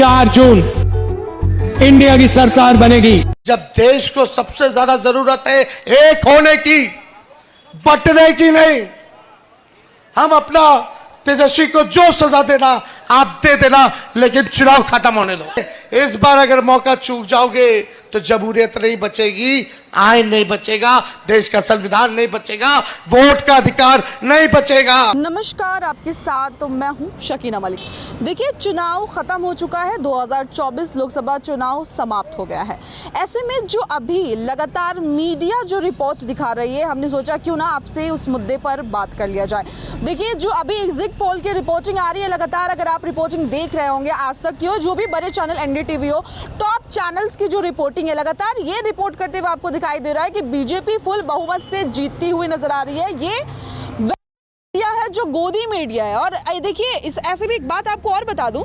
4 जून India की सरकार बनेगी। जब देश को सबसे ज्यादा जरूरत है एक होने की, बंटने की नहीं। हम अपना तेजस्वी को जो सजा देना आप दे देना, लेकिन चुनाव खत्म होने दो। इस बार अगर मौका चूक जाओगे तो जमहूरियत नहीं बचेगी, आईन नहीं बचेगा, देश का संविधान नहीं बचेगा, वोट का अधिकार नहीं बचेगा। नमस्कार, आपके साथ तो मैं हूं शकीना मलिक। देखिए, चुनाव खत्म हो चुका है, 2024 लोकसभा चुनाव समाप्त हो गया है। ऐसे में जो अभी लगातार मीडिया जो रिपोर्ट दिखा रही है, हमने सोचा क्यों ना आपसे उस मुद्दे पर बात कर लिया जाए। देखिए, जो अभी एग्जिट पोल की रिपोर्टिंग आ रही है लगातार, अगर आप रिपोर्टिंग देख रहे होंगे आज तक की हो, जो भी बड़े चैनल एनडीटीवी हो, टॉप चैनल्स की जो रिपोर्टिंग है लगातार ये रिपोर्ट करते हुए आपको दिखाई दे रहा है कि बीजेपी फुल बहुमत से जीतती हुई नजर आ रही है। ये मीडिया है जो गोदी मीडिया है। और देखिए, इस ऐसे भी एक बात आपको और बता दूं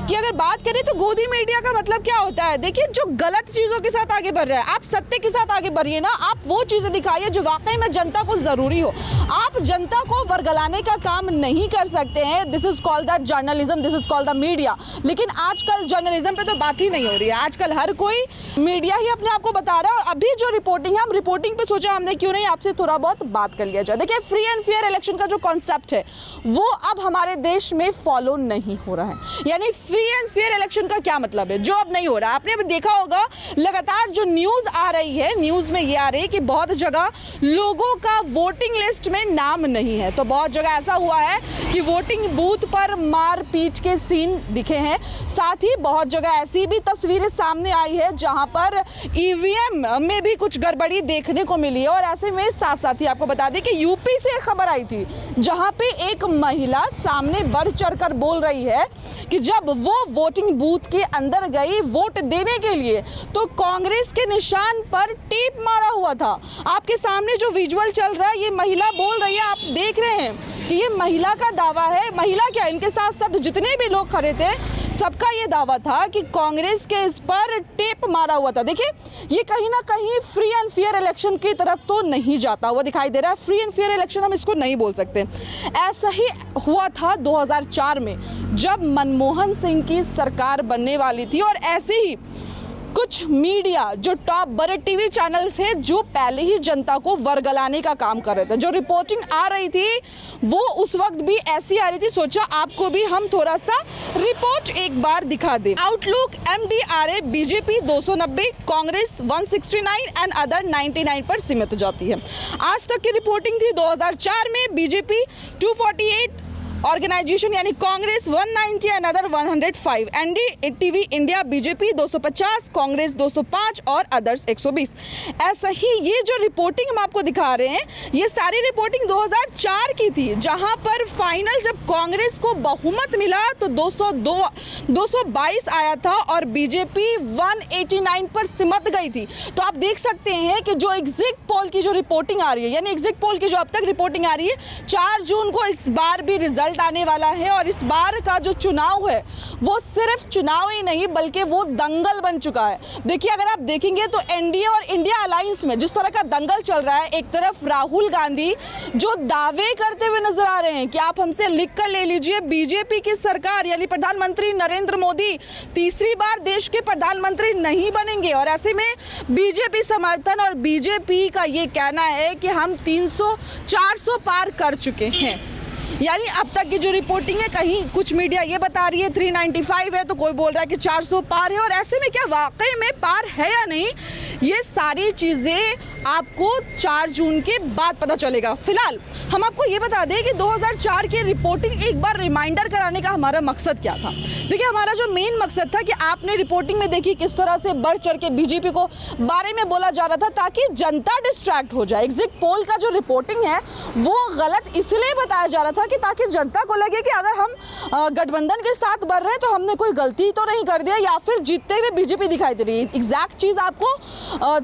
कि अगर बात करें तो गोदी मीडिया का मतलब क्या होता है। देखिए, जो गलत चीजों के साथ आगे बढ़ रहा है, आप सत्य के साथ आगे बढ़िए ना। आप वो चीजें दिखाइए जो वाकई में जनता को जरूरी हो। आप जनता को वर्गलाने का काम नहीं कर सकते हैं। This is called the journalism, this is called the media. लेकिन आजकल जर्नलिज्म पे तो बात ही नहीं हो रही है। आजकल हर कोई मीडिया ही अपने आप को बता रहा है। और अभी जो रिपोर्टिंग है, हम रिपोर्टिंग पे सोचा हमने क्यों नहीं आपसे थोड़ा बहुत बात कर लिया जाए। देखिए, फ्री एंड फेयर इलेक्शन का जो कॉन्सेप्ट है वो अब हमारे देश में फॉलो नहीं हो रहा है। यानी फ्री एंड फेयर इलेक्शन का क्या मतलब है, जो अब नहीं हो रहा। आपने भी देखा होगा लगातार जो न्यूज आ रही है, न्यूज में ये आ रही है कि बहुत जगह लोगों का वोटिंग लिस्ट में नाम नहीं है। तो बहुत जगह ऐसा हुआ है कि वोटिंग बूथ पर मारपीट के सीन दिखे हैं। साथ ही बहुत जगह ऐसी भी तस्वीरें सामने आई है जहां पर ईवीएम में भी कुछ गड़बड़ी देखने को मिली है। और ऐसे में साथ साथ ही आपको बता दें कि यूपी से खबर आई थी जहां पे एक महिला सामने बढ़ चढ़कर बोल रही है कि जब वो वोटिंग बूथ के अंदर गई वोट देने के लिए तो कांग्रेस के निशान पर टेप मारा हुआ था। आपके सामने जो विजुअल चल रहा है, ये महिला बोल रही है, आप देख रहे हैं कि ये महिला का दावा है। महिला क्या, इनके साथ साथ जितने भी लोग खड़े थे सबका ये दावा था कि कांग्रेस के इस पर टेप मारा हुआ था। देखिए, ये कहीं ना कहीं फ्री एंड फेयर इलेक्शन की तरफ तो नहीं जाता हुआ दिखाई दे रहा है। फ्री एंड फेयर इलेक्शन हम इसको नहीं बोल सकते। ऐसा ही हुआ था 2004 में जब मनमोहन सिंह की सरकार बनने वाली थी। और ऐसे ही कुछ मीडिया जो टॉप बड़े टीवी चैनल थे जो पहले ही जनता को वर्गलाने का काम कर रहे थे, जो रिपोर्टिंग आ रही थी वो उस वक्त भी ऐसी आ रही थी। सोचा आपको भी हम थोड़ा सा रिपोर्ट एक बार दिखा दें। Outlook MDRA BJP 290, Congress 169 and other 99 पर सीमित हो जाती है। आज तक की रिपोर्टिंग थी 2004 में बीजेपी 248, ऑर्गेनाइजेशन यानी Congress 190 and other 105, NDTV India BJP 250, Congress 205 और अदर्स 120। ऐसा ही ये जो रिपोर्टिंग हम आपको दिखा रहे हैं, ये सारी रिपोर्टिंग 2004 की थी, जहां पर फाइनल जब कांग्रेस को बहुमत मिला तो 222 आया था और बीजेपी 189 पर सिमट गई थी। तो आप देख सकते हैं कि जो एग्जिट पोल की जो रिपोर्टिंग आ रही है, यानी एग्जिट पोल की जो अब तक रिपोर्टिंग आ रही है, 4 जून को इस बार भी रिजल्ट आने वाला है। और इस बार का जो चुनाव है वो सिर्फ चुनाव ही नहीं बल्कि वो दंगल बन चुका है। देखिए, अगर आप देखेंगे तो एनडीए और इंडिया अलायंस में जिस तरह का दंगल चल रहा है, एक तरफ राहुल गांधी जो दावे करते हुए नजर आ रहे हैं कि आप हमसे लिख कर ले लीजिए, बीजेपी की सरकार यानी प्रधानमंत्री नरेंद्र मोदी तीसरी बार देश के प्रधानमंत्री नहीं बनेंगे। और ऐसे में बीजेपी समर्थन और बीजेपी का ये कहना है कि हम 300-400 पार कर चुके हैं। यानी अब तक की जो रिपोर्टिंग है, कहीं कुछ मीडिया ये बता रही है 395 है, तो कोई बोल रहा है कि 400 पार है। और ऐसे में क्या वाकई में पार है या नहीं, ये सारी चीज़ें आपको 4 जून के बाद पता चलेगा। फिलहाल हम आपको ये बता दें कि 2004 की रिपोर्टिंग एक बार रिमाइंडर कराने का हमारा मकसद क्या था। देखिए, हमारा जो मेन मकसद था कि आपने रिपोर्टिंग में देखी किस तरह से बढ़ चढ़ के बीजेपी को बारे में बोला जा रहा था ताकि जनता डिस्ट्रैक्ट हो जाए। एग्जिट पोल का जो रिपोर्टिंग है वो गलत इसलिए बताया जा रहा था कि ताकि जनता को लगे कि अगर हम गठबंधन के साथ बढ़ रहे हैं तो हमने कोई गलती तो नहीं कर दिया, या फिर जीतते हुए बीजेपी दिखाई दे रही है। एग्जैक्ट चीज़ आपको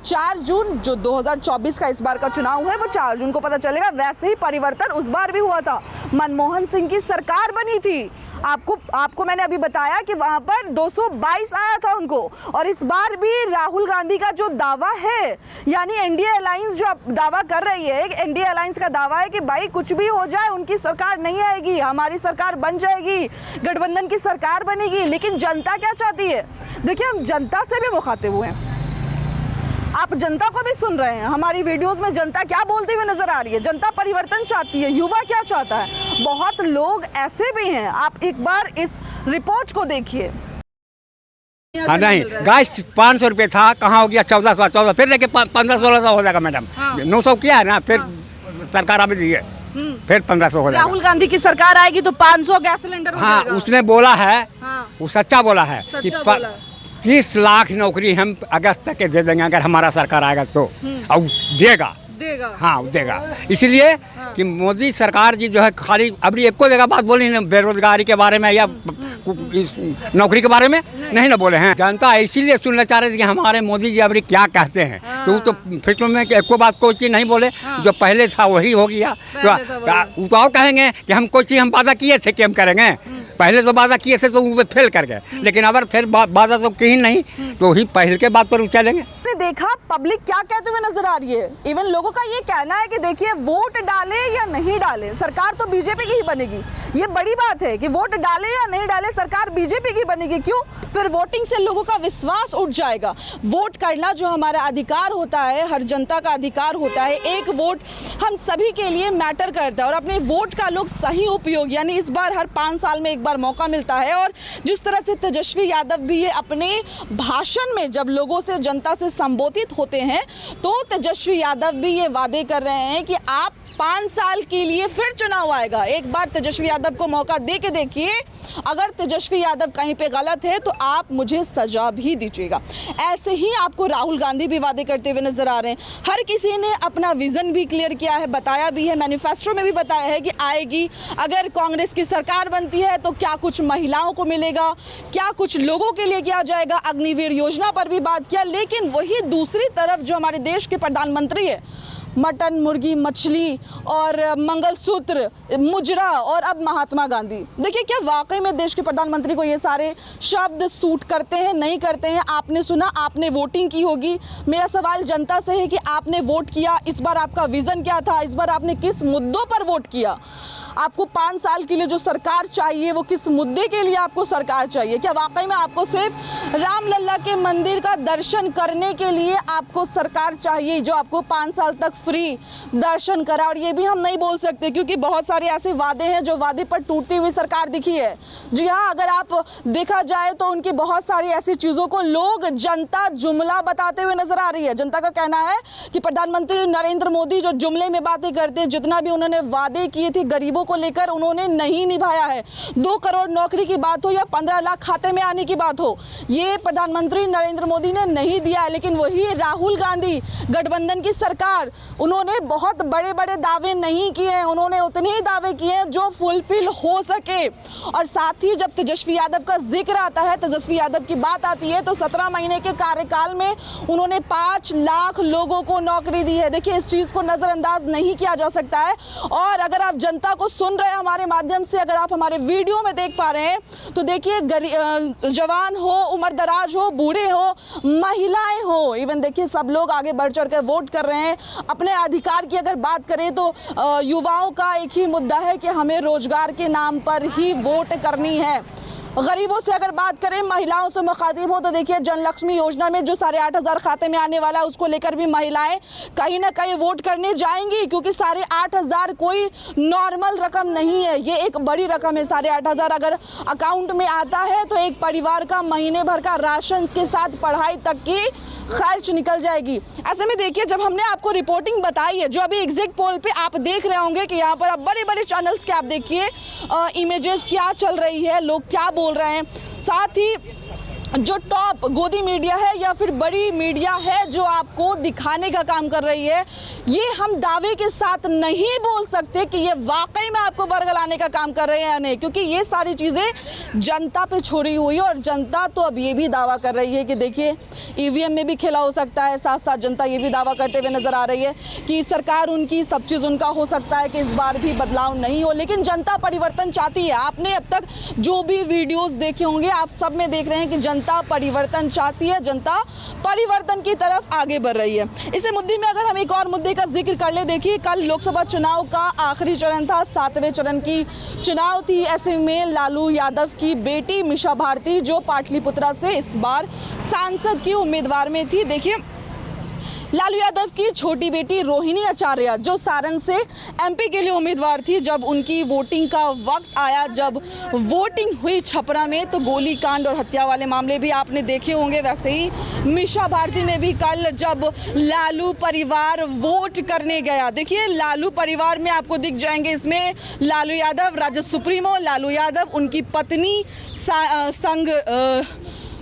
4 जून जो 2024 का इस बार का चुनाव है वो 4 जून को पता चलेगा। वैसे ही परिवर्तन उस बार भी हुआ था, मनमोहन सिंह की सरकार बनी थी। आपको मैंने अभी बताया कि वहां पर 222 आया था उनको। और इस बार भी राहुल गांधी का जो दावा है, यानी एनडीए अलायंस जो दावा कर रही है, एनडीए अलायंस का दावा है कि भाई कुछ भी हो जाए उनकी सरकार नहीं आएगी, हमारी सरकार बन जाएगी, गठबंधन की सरकार बनेगी। लेकिन जनता क्या चाहती है? देखिए, हम जनता से भी मुखातिब हुए हैं, आप जनता को भी सुन रहे हैं। हमारी वीडियोस में जनता क्या बोलती हुई नजर आ रही है। जनता परिवर्तन चाहती है, युवा क्या चाहता है। बहुत लोग ऐसे भी हैं, आप एक बार इस रिपोर्ट को देखिए। हाँ नहीं, गैस 500 रुपये था, कहाँ हो गया 1400, फिर लेके 1500-1600 हो जाएगा मैडम। 900 किया है ना, फिर सरकार अभी दी है, फिर 1500 हो जाएगा। राहुल गांधी की सरकार आएगी तो 500 गैस सिलेंडर हो हाँ, जाएगा। उसने बोला है, वो सच्चा बोला है कि सच्चा बोला। 30 लाख नौकरी हम अगस्त तक के दे देंगे अगर हमारा सरकार आएगा तो। और देगा, हाँ देगा। इसलिए कि मोदी सरकार जी जो है खाली अभी एको जगह बात बोली नहीं, बेरोजगारी के बारे में या इस नौकरी के बारे में नहीं ना बोले हैं। जनता इसीलिए सुनना चाह रही थी कि हमारे मोदी जी अभी क्या कहते हैं। तो वो तो फिर में एको बात कोई चीज़ नहीं बोले, जो पहले था वही हो गया। तो वो तो कहेंगे कि हम कोई चीज़ हम वादा किए थे कि हम करेंगे, पहले तो वादा किए थे तो वो फेल कर गए, लेकिन अगर फिर वादा तो की नहीं तो ही पहले के बात पर चलेंगे। देखा पब्लिक क्या कहते हुए नजर आ रही है। इवन लोगों का ये कहना है कि देखिए, वोट डाले या नहीं डाले सरकार तो बीजेपी की ही बनेगी। ये बड़ी बात है कि वोट डाले या नहीं डाले सरकार बीजेपी की बनेगी। क्यों? फिर वोटिंग से लोगों का विश्वास उठ जाएगा। वोट करना जो हमारा अधिकार होता है, हर जनता का अधिकार होता है, एक वोट हम सभी के लिए मैटर करता है। और अपने वोट का लोग सही उपयोग, यानी इस बार हर 5 साल में एक बार मौका मिलता है। और जिस तरह से तेजस्वी यादव भी ये अपने भाषण में जब लोगों से, जनता से संबोधित होते हैं, तो तेजस्वी यादव भी ये वादे कर रहे हैं कि आप 5 साल के लिए फिर चुनाव आएगा। एक बार तेजस्वी यादव को मौका दे के देखिए, अगर तेजस्वी यादव कहीं पे गलत है तो आप मुझे सजा भी दीजिएगा। ऐसे ही आपको राहुल गांधी भी वादे करते हुए नजर आ रहे हैं। हर किसी ने अपना विजन भी क्लियर किया है, बताया भी है, मैनिफेस्टो में भी बताया है कि आएगी, अगर कांग्रेस की सरकार बनती है तो क्या कुछ महिलाओं को मिलेगा, क्या कुछ लोगों के लिए किया जाएगा। अग्निवीर योजना पर भी बात किया। लेकिन वही दूसरी तरफ जो हमारे देश के प्रधानमंत्री है, मटन, मुर्गी, मछली और मंगलसूत्र, मुजरा और अब महात्मा गांधी। देखिए, क्या वाकई में देश के प्रधानमंत्री को ये सारे शब्द सूट करते हैं, नहीं करते हैं? आपने सुना, आपने वोटिंग की होगी। मेरा सवाल जनता से है कि आपने वोट किया, इस बार आपका विजन क्या था, इस बार आपने किस मुद्दों पर वोट किया? आपको 5 साल के लिए जो सरकार चाहिए वो किस मुद्दे के लिए आपको सरकार चाहिए? क्या वाकई में आपको सिर्फ रामलला के मंदिर का दर्शन करने के लिए आपको सरकार चाहिए जो आपको 5 साल तक फ्री दर्शन करा? और ये भी हम नहीं बोल सकते क्योंकि बहुत सारे ऐसे वादे हैं जो वादे पर टूटती हुई सरकार दिखी है। जी हाँ, अगर आप देखा जाए तो उनकी बहुत सारी ऐसी चीज़ों को लोग, जनता जुमला बताते हुए नजर आ रही है। जनता का कहना है कि प्रधानमंत्री नरेंद्र मोदी जो जुमले में बातें करते हैं, जितना भी उन्होंने वादे किए थे गरीबों को लेकर, उन्होंने नहीं निभाया है। 2 करोड़ नौकरी की बात हो या 15 लाख खाते में आने की बात हो, ये प्रधानमंत्री नरेंद्र मोदी ने नहीं दिया है। लेकिन वही राहुल गांधी, गठबंधन की सरकार, उन्होंने बहुत बड़े बड़े दावे नहीं किए हैं, उन्होंने उतने ही दावे किए हैं जो फुलफिल हो सके। और साथ ही जब तेजस्वी यादव का जिक्र आता है, तेजस्वी यादव की बात आती है, तो 17 महीने के कार्यकाल में उन्होंने 5 लाख लोगों को नौकरी दी है। देखिए, इस चीज़ को नज़रअंदाज नहीं किया जा सकता है। और अगर आप जनता को सुन रहे हैं हमारे माध्यम से, अगर आप हमारे वीडियो में देख पा रहे हैं, तो देखिए, जवान हो, उम्र दराज हो, बूढ़े हो, महिलाएं हो, इवन देखिए सब लोग आगे बढ़ चढ़ कर वोट कर रहे हैं। अपने अधिकार की अगर बात करें तो युवाओं का एक ही मुद्दा है कि हमें रोजगार के नाम पर ही वोट करनी है। गरीबों से अगर बात करें, महिलाओं से मुखातिब हो, तो देखिए जनलक्ष्मी योजना में जो 8,500 खाते में आने वाला है, उसको लेकर भी महिलाएं कहीं ना कहीं वोट करने जाएंगी, क्योंकि 8,500 कोई नॉर्मल रकम नहीं है, ये एक बड़ी रकम है। 8,500 अगर अकाउंट में आता है तो एक परिवार का महीने भर का राशन के साथ पढ़ाई तक की खर्च निकल जाएगी। ऐसे में देखिए, जब हमने आपको रिपोर्टिंग बताई है, जो अभी एग्जिट पोल पे आप देख रहे होंगे कि यहाँ पर अब बड़े बड़े चैनल्स के आप देखिए इमेजेस क्या चल रही है, लोग क्या बोल रहे हैं। साथ ही जो टॉप गोदी मीडिया है या फिर बड़ी मीडिया है जो आपको दिखाने का काम कर रही है, ये हम दावे के साथ नहीं बोल सकते कि ये वाकई में आपको बरगलाने का काम कर रहे हैं या नहीं, क्योंकि ये सारी चीज़ें जनता पे छोड़ी हुई है। और जनता तो अब ये भी दावा कर रही है कि देखिए ईवीएम में भी खेला हो सकता है। साथ साथ जनता ये भी दावा करते हुए नजर आ रही है कि सरकार उनकी, सब चीज़ उनका हो सकता है कि इस बार भी बदलाव नहीं हो, लेकिन जनता परिवर्तन चाहती है। आपने अब तक जो भी वीडियोज़ देखे होंगे, आप सब में देख रहे हैं कि जनता परिवर्तन चाहती है, जनता परिवर्तन की तरफ आगे बढ़ रही है। इसी मुद्दे में अगर हम एक और मुद्दे का जिक्र कर ले, देखिए कल लोकसभा चुनाव का आखिरी चरण था, 7वें चरण की चुनाव थी। ऐसे में लालू यादव की बेटी मीसा भारती जो पाटलिपुत्रा से इस बार सांसद की उम्मीदवार में थी। देखिए लालू यादव की छोटी बेटी रोहिणी आचार्य जो सारण से एमपी के लिए उम्मीदवार थी, जब उनकी वोटिंग का वक्त आया, जब वोटिंग हुई छपरा में, तो गोलीकांड और हत्या वाले मामले भी आपने देखे होंगे। वैसे ही मीसा भारती में भी कल जब लालू परिवार वोट करने गया, देखिए लालू परिवार में आपको दिख जाएंगे इसमें लालू यादव राज्य सुप्रीमो, लालू यादव उनकी पत्नी संग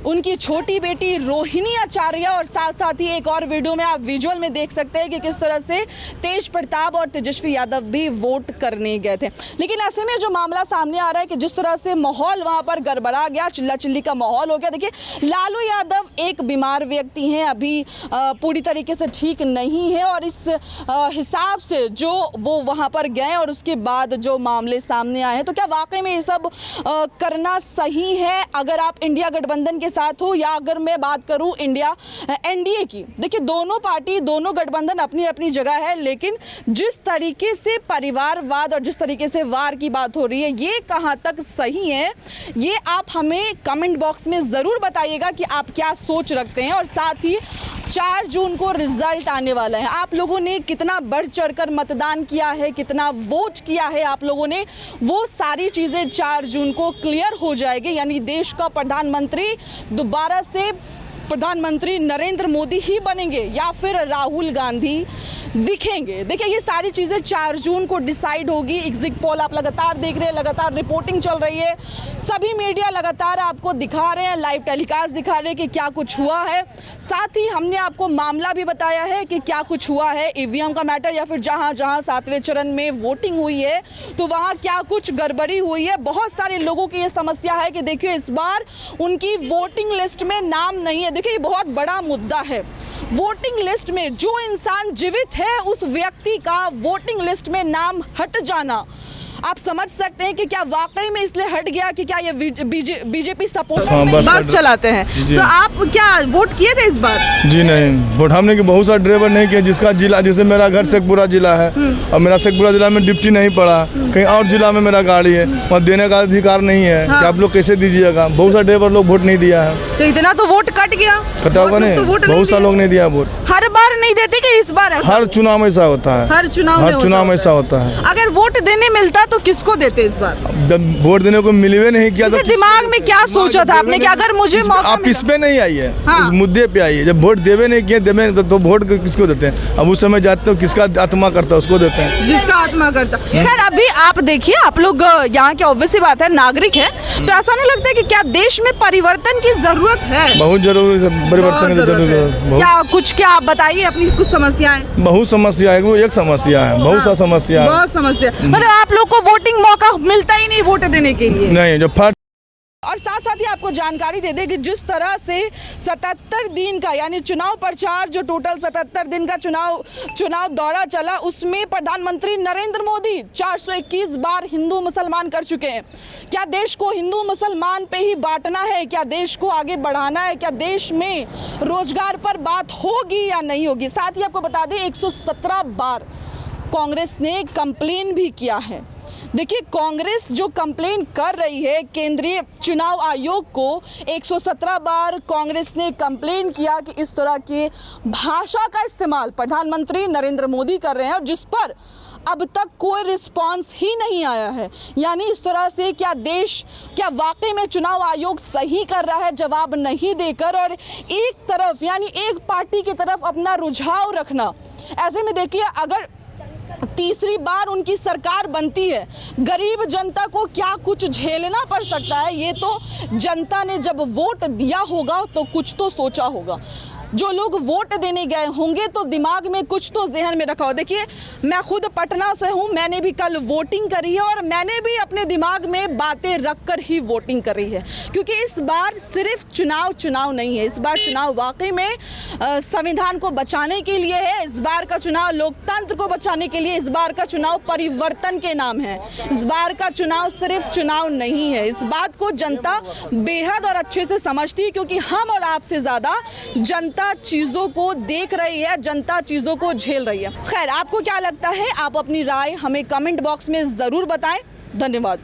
उनकी छोटी बेटी रोहिणी आचार्य, और साथ साथ ही एक और वीडियो में आप विजुअल में देख सकते हैं कि किस तरह से तेज प्रताप और तेजस्वी यादव भी वोट करने गए थे। लेकिन ऐसे में जो मामला सामने आ रहा है कि जिस तरह से माहौल वहां पर गड़बड़ा गया, चिल्ला चिल्ली का माहौल हो गया। देखिए लालू यादव एक बीमार व्यक्ति हैं, अभी पूरी तरीके से ठीक नहीं है, और इस हिसाब से जो वो वहाँ पर गए और उसके बाद जो मामले सामने आए हैं, तो क्या वाकई में ये सब करना सही है अगर आप इंडिया गठबंधन के साथ हो, या अगर मैं बात करूं इंडिया एनडीए की? देखिए दोनों पार्टी, दोनों गठबंधन अपनी अपनी जगह है, लेकिन जिस तरीके से परिवारवाद और जिस तरीके से वार की बात हो रही है, ये कहां तक सही है, ये आप हमें कमेंट बॉक्स में ज़रूर बताइएगा कि आप क्या सोच रखते हैं। और साथ ही 4 जून को रिजल्ट आने वाला है, आप लोगों ने कितना बढ़ चढ़कर मतदान किया है, कितना वोट किया है आप लोगों ने, वो सारी चीज़ें 4 जून को क्लियर हो जाएगी। यानी देश का प्रधानमंत्री दोबारा से प्रधानमंत्री नरेंद्र मोदी ही बनेंगे या फिर राहुल गांधी दिखेंगे। देखिए ये सारी चीज़ें 4 जून को डिसाइड होगी। एग्जिट पोल आप लगातार देख रहे हैं, लगातार रिपोर्टिंग चल रही है, सभी मीडिया लगातार आपको दिखा रहे हैं, लाइव टेलीकास्ट दिखा रहे हैं कि क्या कुछ हुआ है। साथ ही हमने आपको मामला भी बताया है कि क्या कुछ हुआ है, ईवीएम का मैटर, या फिर जहां जहां 7वें चरण में वोटिंग हुई है तो वहां क्या कुछ गड़बड़ी हुई है। बहुत सारे लोगों की ये समस्या है कि देखिए इस बार उनकी वोटिंग लिस्ट में नाम नहीं है। देखिए ये बहुत बड़ा मुद्दा है, वोटिंग लिस्ट में जो इंसान जीवित है उस व्यक्ति का वोटिंग लिस्ट में नाम हट जाना, आप समझ सकते हैं कि क्या वाकई में इसलिए हट गया कि क्या ये बीजेपी सपोर्टर बस चलाते हैं। तो आप क्या वोट किए थे इस बार? जी नहीं, वोट हमने बहुत सारे ड्राइवर नहीं किए, जिसका जिला, जैसे मेरा घर शेखपुरा जिला है और मेरा शेखपुरा जिला में डिप्टी नहीं पड़ा, कहीं और जिला में मेरा गाड़ी है, वहाँ देने का अधिकार नहीं है। कि आप लोग कैसे दीजिएगा? बहुत सारे ड्राइवर लोग वोट नहीं दिया है। तो इतना तो वोट कट गया, कटा होगा नहीं, बहुत सारे लोग नहीं दिया वोट। हर बार नहीं देते कि इस बार? हर चुनाव में ऐसा होता है, हर चुनाव में ऐसा होता है। अगर वोट देने मिलता तो किसको देते इस बार? वोट देने को मिलवे नहीं किया तो दिमाग में क्या सोचा था आपने कि अगर मुझे मौका आप इस पे नहीं आइए, हाँ। इस मुद्दे पे आइए। जब वोट देवे नहीं किए, देवे तो वोट किसको देते हैं? अब उस समय जाते हो किसका आत्मा करता है उसको देते हैं, जिसका आत्मा करता। खैर अभी आप देखिए, आप लोग यहाँ की ऑब्वियस सी बात है नागरिक है, तो ऐसा नहीं लगता है कि क्या देश में परिवर्तन की जरूरत है? बहुत जरूरी है परिवर्तन की जरूरत। क्या कुछ, क्या आप बताइए अपनी कुछ समस्याएं। बहुत समस्या है, वो एक समस्या है, बहुत सा समस्या है, बहुत समस्या। मतलब आप लोग को वोटिंग मौका मिलता ही नहीं वोट देने के लिए? नहीं, जो और साथ साथ ही आपको जानकारी दे दें कि जिस तरह से 77 दिन का यानी चुनाव प्रचार, जो टोटल 77 दिन का चुनाव दौरा चला, उसमें प्रधानमंत्री नरेंद्र मोदी 421 बार हिंदू मुसलमान कर चुके हैं। क्या देश को हिंदू मुसलमान पे ही बांटना है? क्या देश को आगे बढ़ाना है? क्या देश में रोजगार पर बात होगी या नहीं होगी? साथ ही आपको बता दें 117 बार कांग्रेस ने कंप्लेन भी किया है। देखिए कांग्रेस जो कंप्लेन कर रही है केंद्रीय चुनाव आयोग को, 117 बार कांग्रेस ने कंप्लेन किया कि इस तरह के भाषा का इस्तेमाल प्रधानमंत्री नरेंद्र मोदी कर रहे हैं, और जिस पर अब तक कोई रिस्पांस ही नहीं आया है। यानी इस तरह से क्या वाकई में चुनाव आयोग सही कर रहा है जवाब नहीं देकर, और एक तरफ यानी एक पार्टी की तरफ अपना रुझाव रखना। ऐसे में देखिए अगर तीसरी बार उनकी सरकार बनती है, गरीब जनता को क्या कुछ झेलना पड़ सकता है, ये तो जनता ने जब वोट दिया होगा तो कुछ तो सोचा होगा। जो लोग वोट देने गए होंगे तो दिमाग में कुछ तो जहन में रखा हो। देखिए, मैं खुद पटना से हूँ, मैंने भी कल वोटिंग करी है और मैंने भी अपने दिमाग में बातें रखकर ही वोटिंग करी है, क्योंकि इस बार सिर्फ चुनाव नहीं है, इस बार चुनाव वाकई में संविधान को बचाने के लिए है। इस बार का चुनाव लोकतंत्र को बचाने के लिए, इस बार का चुनाव परिवर्तन के नाम है। इस बार का चुनाव सिर्फ चुनाव नहीं है। इस बात को जनता बेहद और अच्छे से समझती है, क्योंकि हम और आपसे ज़्यादा जनता चीजों को देख रही है, जनता चीजों को झेल रही है। खैर, आपको क्या लगता है? आप अपनी राय हमें कमेंट बॉक्स में जरूर बताएं। धन्यवाद।